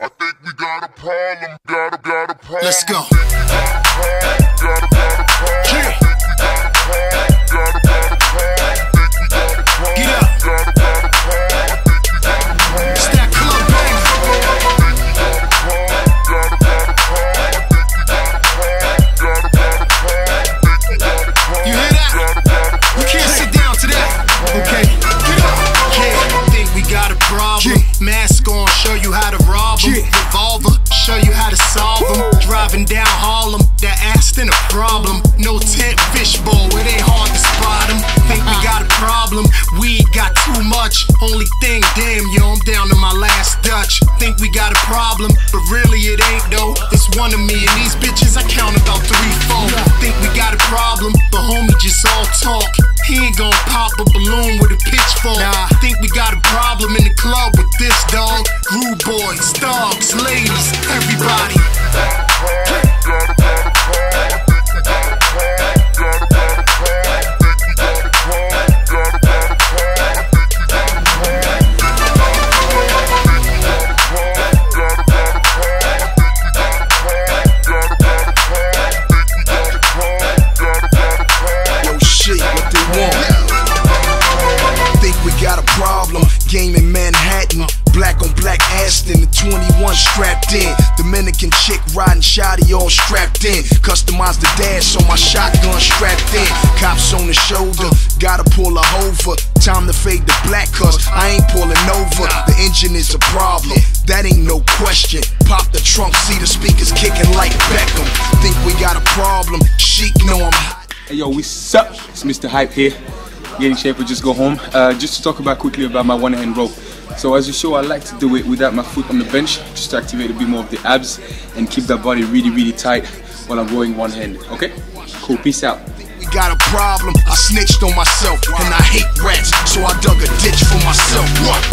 I think we got a problem, got a problem. Let's go. Get up. It's that club bang. You hear that? We can't sit down to that. Okay. Get up. Yeah, think we got a problem. Mask on, show you how to rob 'em. Revolver, show you how to solve 'em. Driving down Harlem, that Aston a problem. No tent, fishbowl, it ain't hard to spot 'em. Think we got a problem, weed got too much. Only thing, damn yo, I'm down to my last Dutch. Think we got a problem, but really it ain't though. It's one of me and these bitches, I count about 3, 4. Think we got a problem, but homie just all talk. He ain't gon' pop a balloon with a pitchfork. Think we got a problem in the club with this dog. Rude boys, dogs, ladies, everybody. Yo, shit, what they want? Think we got a problem. Game in Manhattan, black on black Aston, the 21 strapped in. Dominican chick riding shoddy all strapped in. Customized the dash on my shotgun strapped in. Cops on the shoulder, gotta pull her over. Time to fade the black cuz I ain't pulling over. The engine is a problem, that ain't no question. Pop the trunk, see the speakers kicking like Beckham. Think we got a problem, Sheik know I'm hot. Hey yo, what's up? It's Mr. Hype here. Get in shape or just go home. Just to talk about quickly about my one hand row. So as you saw, I like to do it without my foot on the bench, just to activate a bit more of the abs and keep that body really tight while I'm rowing one handed. Okay? Cool, peace out. We got a problem, I snitched on myself, and I hate rats, so I dug a ditch for myself. What?